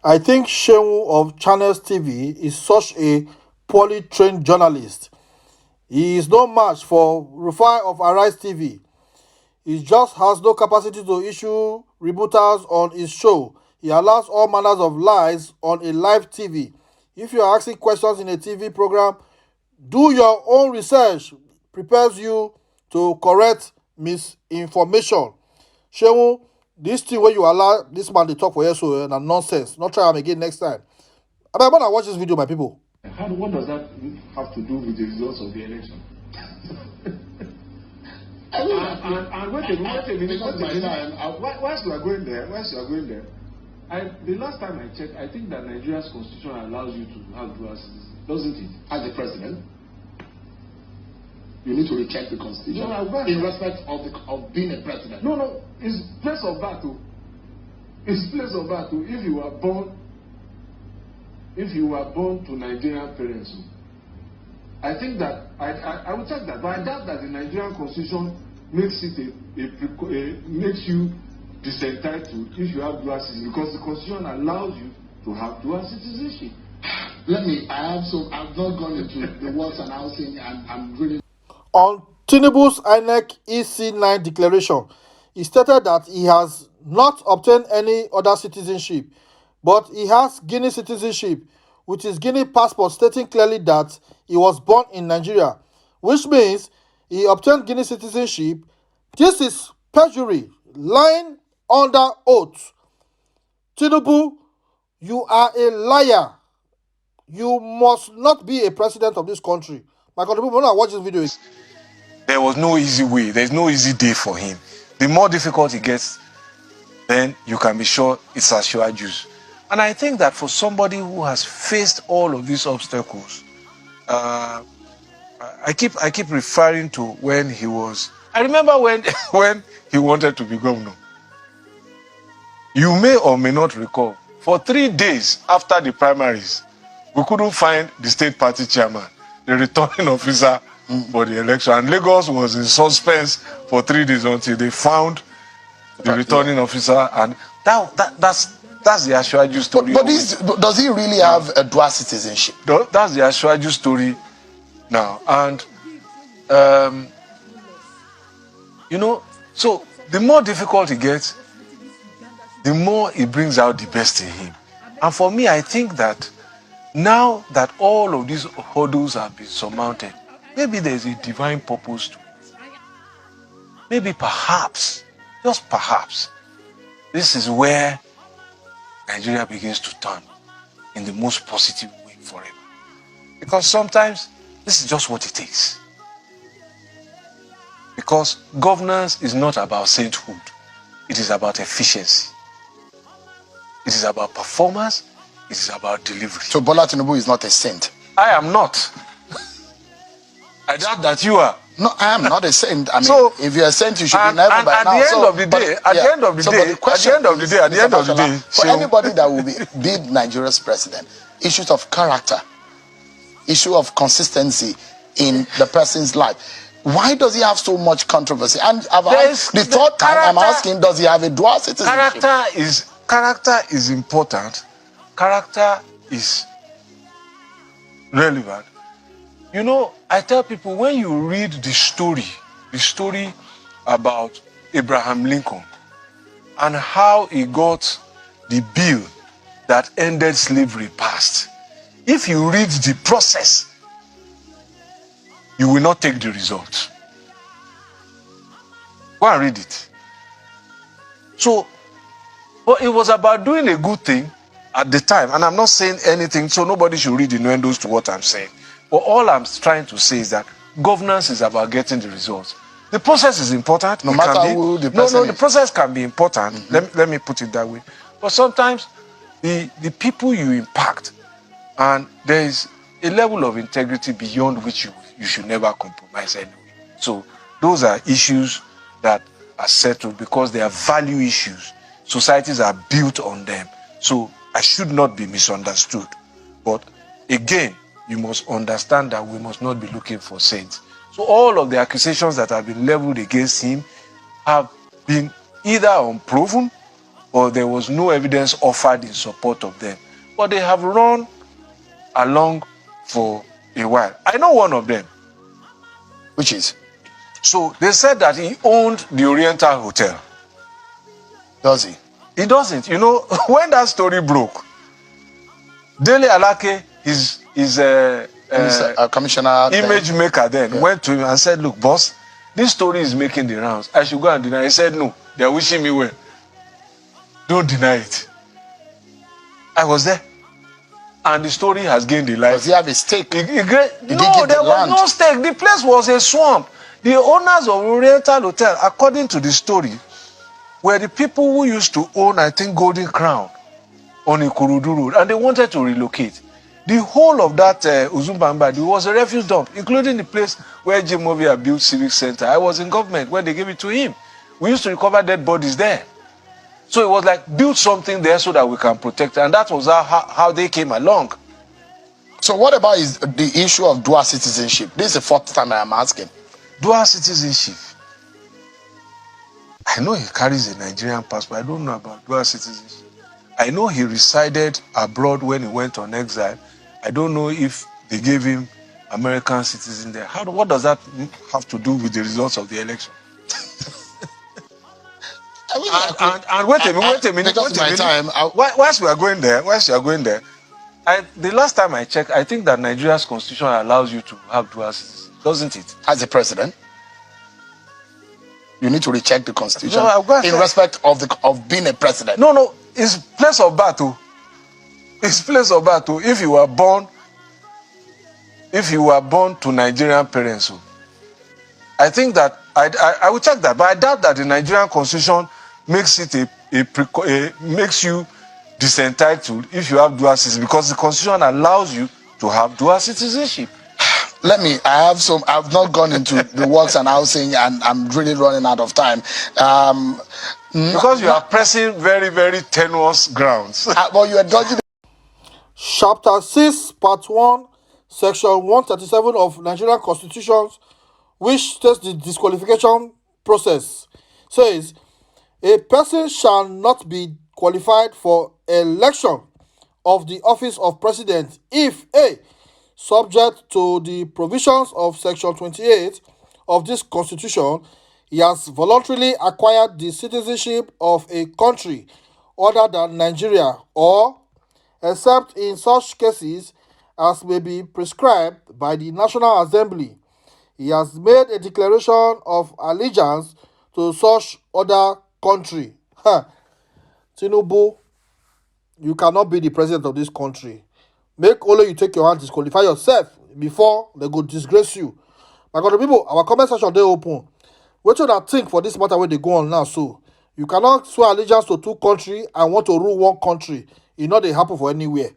I think Shehu of Channels TV is such a poorly trained journalist. He is no match for Rufai of Arise TV. He just has no capacity to issue rebuttals on his show. He allows all manners of lies on a live TV. If you are asking questions in a TV program, do your own research. Prepares you to correct misinformation. Shehu, this thing where you allow this man to talk for you so na nonsense. Not try him again next time. I want to watch this video, my people. What does that have to do with the results of the election? And wait a minute, whilst you are going there, the last time I checked, I think that Nigeria's constitution allows you to have dual citizenship, doesn't it? As the president, you need to recheck the constitution in respect of being a president. No, it's place of birth too. It's place of birth too. If you were born to Nigerian parents, I think that I will check that, but I doubt that the Nigerian constitution makes it makes you disentitled if you have dual citizenship, because the constitution allows you to have dual citizenship. I've not gone into the words announcing, and I'm really. On Tinubu's INEC EC9 declaration, he stated that he has not obtained any other citizenship, but he has Guinea citizenship, with his Guinea passport stating clearly that he was born in Nigeria, which means he obtained Guinea citizenship. This is pejüry, lying under oath. Tinubu, you are a liar. You must not be a president of this country. My country people, when I watch this video, there was no easy way. There's no easy day for him. The more difficult it gets, then you can be sure it's Asiwaju's. And I think that for somebody who has faced all of these obstacles, I keep referring to when he was. I remember when he wanted to be governor. You may or may not recall. For 3 days after the primaries, we couldn't find the state party chairman, the returning officer for the election. And Lagos was in suspense for 3 days until they found the returning officer. And that's the Asiwaju story. But does he really have a dual citizenship? That's the Asiwaju story now. And, so the more difficult it gets, the more it brings out the best in him. And for me, I think that now that all of these hurdles have been surmounted, maybe there's a divine purpose to it. Maybe perhaps, just perhaps, this is where Nigeria begins to turn in the most positive way forever. Because sometimes this is just what it takes. Because governance is not about sainthood. It is about efficiency. It is about performance. It is about delivery. So Bola Tinubu is not a saint? I am not. I doubt that you are. No, I am not a saint. I mean, so, if you're a saint, you should be never by now. At the end of the day, for anybody that will be Nigeria's president, issues of character, issue of consistency in the person's life. Why does he have so much controversy? And the third time I'm asking, does he have a dual citizenship? Character is important. Character is relevant. You know, I tell people, when you read the story about Abraham Lincoln and how he got the bill that ended slavery passed, if you read the process, you will not take the result. Go and read it. So, but it was about doing a good thing at the time. And I'm not saying anything, so nobody should read innuendos to what I'm saying. But all I'm trying to say is that governance is about getting the results. The process is important. No matter who the person is. The process can be important. Mm-hmm. Let me put it that way. But sometimes the people you impact, and there is a level of integrity beyond which you should never compromise anyway. So those are issues that are settled because they are value issues. Societies are built on them. So I should not be misunderstood. But again, you must understand that we must not be looking for saints. So all of the accusations that have been leveled against him have been either unproven or there was no evidence offered in support of them. But they have run along for a while. I know one of them. Which is? So they said that he owned the Oriental Hotel. Does he? He doesn't. You know, when that story broke, Dele Alake, his commissioner, image maker then, went to him and said, look, boss, this story is making the rounds. I should go and deny it. He said, no, they're wishing me well. Don't deny it. I was there. And the story has gained the life. Does he have a stake? No, there was no stake. The place was a swamp. The owners of Oriental Hotel, according to the story, were the people who used to own, I think, Golden Crown on Ikorodu Road, and they wanted to relocate. The whole of that Uzumbamba was a refuse dump, including the place where Jim Movia built Civic Center. I was in government when they gave it to him. We used to recover dead bodies there. So it was like, build something there so that we can protect it. And that was how they came along. So what about the issue of dual citizenship? This is the fourth time I am asking. Dual citizenship. I know he carries a Nigerian passport. I don't know about dual citizenship. I know he resided abroad when he went on exile. I don't know if they gave him American citizen there. What does that have to do with the results of the election? And wait a minute. Whilst we are going there, the last time I checked, I think that Nigeria's constitution allows you to have dual citizenship, doesn't it? As a president, you need to recheck the constitution in respect of being a president. No, it's place of battle. It's place of battle. If you were born to Nigerian parents, I think that I will check that, but I doubt that the Nigerian constitution makes it makes you disentitled if you have dual citizenship, because the constitution allows you to have dual citizenship. I've not gone into the works and housing, and I'm really running out of time. Because you are pressing very, very tenuous grounds. Well, you are dodging. Chapter 6, Part 1, Section 137 of Nigerian Constitution, which states the disqualification process, says, a person shall not be qualified for election of the office of president if A, subject to the provisions of Section 28 of this Constitution, he has voluntarily acquired the citizenship of a country other than Nigeria, or, except in such cases as may be prescribed by the National Assembly, he has made a declaration of allegiance to such other country. Tinübü, you cannot be the president of this country. Make only you take your hand, disqualify yourself before they go disgrace you. My God, people, our comment section they open. What should I think for this matter where they go on now? So you cannot swear allegiance to two countries and want to rule one country. It not they happen for anywhere.